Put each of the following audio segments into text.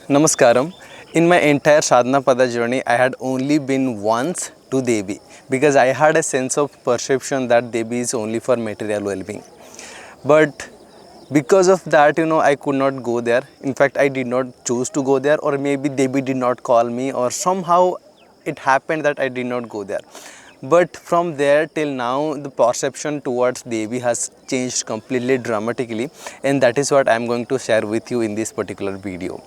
Namaskaram. In my entire sadhana pada journey, I had only been once to Devi because I had a sense of perception that Devi is only for material well-being. But because of that, I could not go there. In fact, I did not choose to go there, or maybe Devi did not call me, or somehow it happened that I did not go there. But from there till now, the perception towards Devi has changed completely dramatically, and that is what I am going to share with you in this particular video.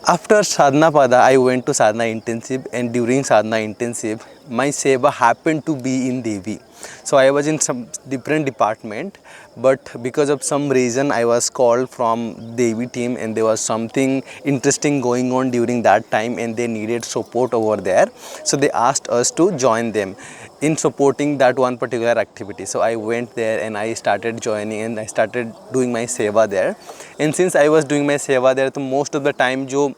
After Sadhana Pada, I went to Sadhana Intensive, and during Sadhana Intensive, my seva happened to be in Devi. So I was in some different department, but because of some reason, I was called from Devi team, and there was something interesting going on during that time, and they needed support over there. So they asked us to join them in supporting that one particular activity. So I went there and I started joining, and I started doing my seva there. And since I was doing my seva there, तो most of the time जो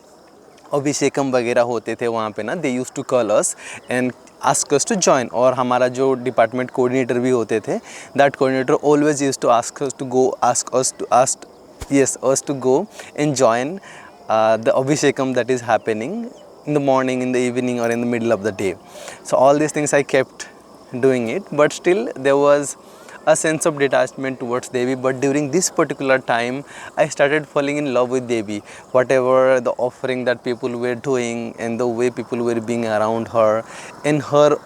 अभिषेकम वगैरह होते थे वहाँ पे ना, they use to call us and ask us to join. और हमारा जो डिपार्टमेंट कोऑर्डिनेटर भी होते थे, that coordinator always use to ask us to go, yes, us to go and join the abhishekam that is happening in the morning, in the evening, or in the middle of the day. So all these things I kept doing it, but still there was a sense of detachment towards Devi. But during this particular time, I started falling in love with Devi. Whatever the offering that people were doing, and the way people were being around her, and her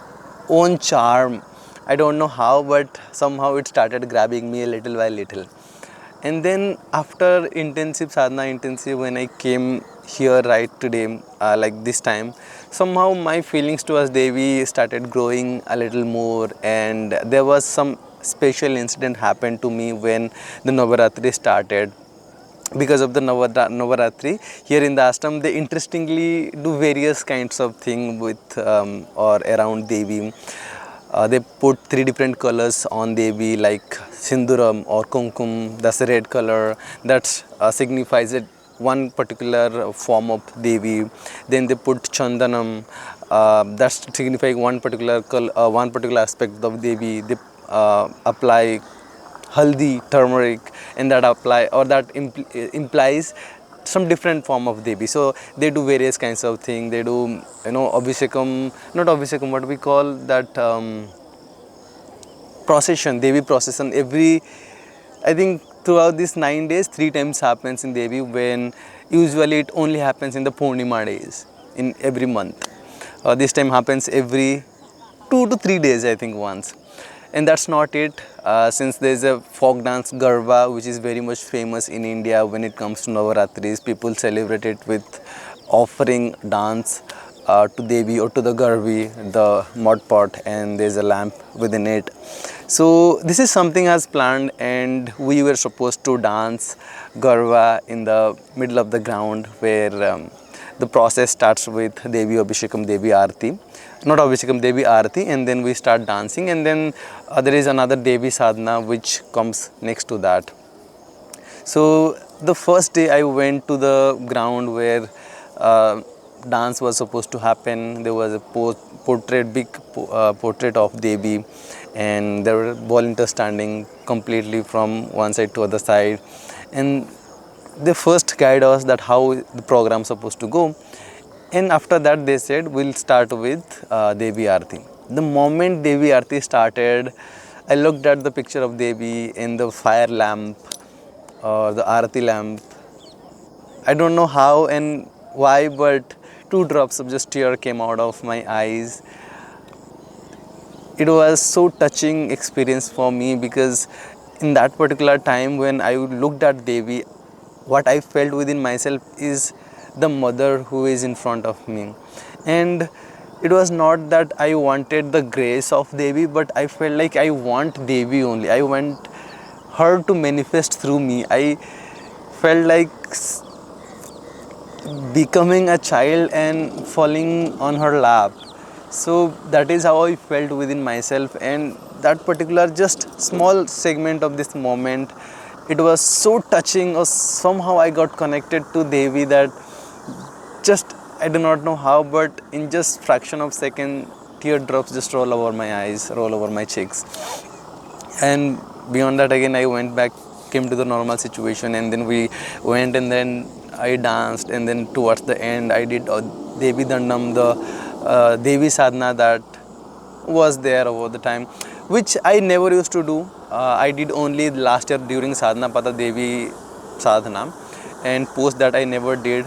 own charm, I don't know how, but somehow it started grabbing me a little by little. And then after intensive sadhana intensive, when I came here right today, like this time, somehow my feelings towards Devi started growing a little more. And there was some special incident happened to me when the Navaratri started. Because of the Navaratri here in the ashram, they interestingly do various kinds of things with or around Devi. They put 3 different colors on Devi, like Sinduram or Kumkum, that's the red color, that signifies it one particular form of Devi. Then they put Chandanam, that signifies one particular aspect of Devi. They apply haldi, turmeric, and that implies some different form of Devi. So they do various kinds of things. They do, abhishekam, not abhishekam, what we call that, procession, Devi procession. I think throughout these 9 days, 3 times happens in Devi, when usually it only happens in the Purnima days in every month. This time happens every 2 to 3 days, I think, once. And that's not it. Since there's a folk dance Garba, which is very much famous in India when it comes to Navaratris, people celebrate it with offering dance to Devi or to the Garvi, the mud pot, and there's a lamp within it. So this is something as planned, and we were supposed to dance Garva in the middle of the ground, where the process starts with Devi Abhishekam, Devi Aarti, not Abhishekam, Devi Aarti, and then we start dancing, and then there is another Devi Sadhana which comes next to that. So the first day I went to the ground where dance was supposed to happen. There was a big portrait of Devi, and there were volunteers standing completely from one side to other side, and they first guide us that how the program is supposed to go. And after that they said we'll start with Devi Aarti. The moment Devi Aarti started, I looked at the picture of Devi in the fire lamp or the Aarti lamp. I don't know how and why, but 2 drops of just tear came out of my eyes. It was so touching experience for me, because in that particular time when I looked at Devi, what I felt within myself is the mother who is in front of me. And it was not that I wanted the grace of Devi, but I felt like I want Devi only. I want her to manifest through me. I felt like becoming a child and falling on her lap. So that is how I felt within myself. And that particular just small segment of this moment, it was so touching, or somehow I got connected to Devi, that just, I do not know how, but in just fraction of second, teardrops just roll over my eyes, roll over my cheeks. And beyond that, again I went back, came to the normal situation, and then we went, and then I danced, and then towards the end I did Devi Dandam, the Devi Sadhana that was there over the time, which I never used to do. I did only last year during Sadhana Pata Devi Sadhana, and post that I never did.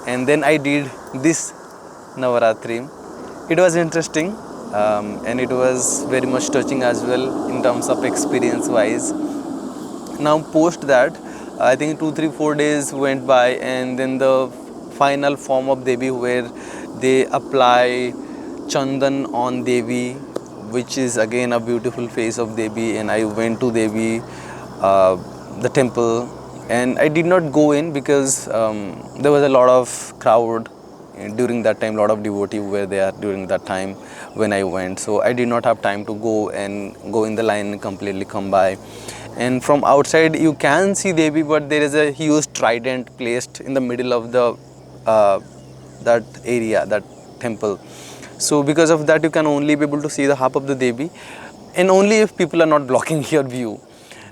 And then I did this Navaratri. It was interesting, and it was very much touching as well in terms of experience wise. Now post that, I think 2 3 4 days went by, and then the final form of Devi, where they apply chandan on Devi, which is again a beautiful face of Devi. And I went to Devi, uh, the temple, and I did not go in because there was a lot of crowd during that time. A lot of devotees were there during that time when I went, so I did not have time to go in the line and completely come by. And from outside you can see Devi, but there is a huge trident placed in the middle of the that area, that temple. So because of that, you can only be able to see the half of the Devi, and only if people are not blocking your view.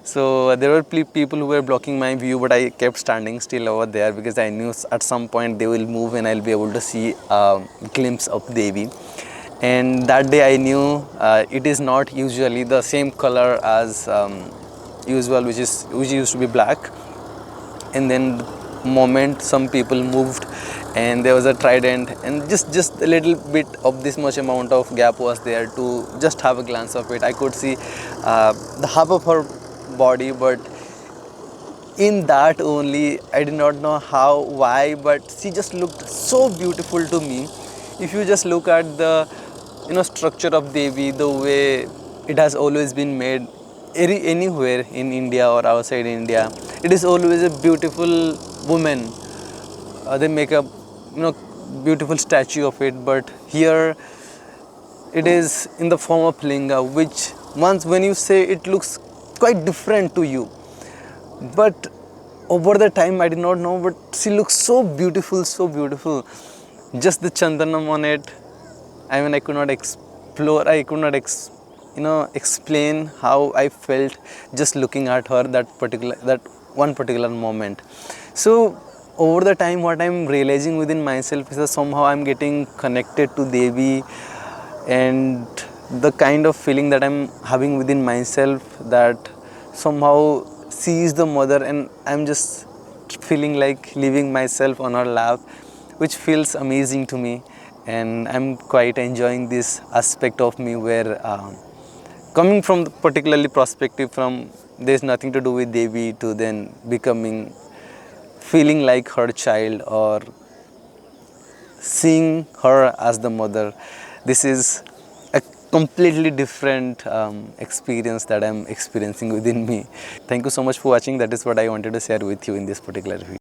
So there were people who were blocking my view, but I kept standing still over there because I knew at some point they will move and I'll be able to see a glimpse of Devi. And that day I knew it is not usually the same color as usual, which used to be black. And then the moment some people moved and there was a trident, and just a little bit of this much amount of gap was there to just have a glance of it. I could see the half of her body, but in that only, I did not know how, why, but she just looked so beautiful to me. If you just look at the structure of Devi, the way it has always been made, anywhere in India or outside India, it is always a beautiful woman. They make a beautiful statue of it, but here it is in the form of linga, which once when you say, it looks quite different to you. But over the time, I did not know, but she looks so beautiful, so beautiful. Just the chandanam on it, I mean, I could not explore, I could not explain how I felt just looking at her that one particular moment. So over the time, what I'm realizing within myself is that somehow I'm getting connected to Devi, and the kind of feeling that I'm having within myself, that somehow she is the mother, and I'm just feeling like leaving myself on her lap, which feels amazing to me. And I'm quite enjoying this aspect of me, where coming from the particularly perspective from there's nothing to do with Devi, to then becoming feeling like her child, or seeing her as the mother. This is a completely different experience that I'm experiencing within me. Thank you so much for watching. That is what I wanted to share with you in this particular video.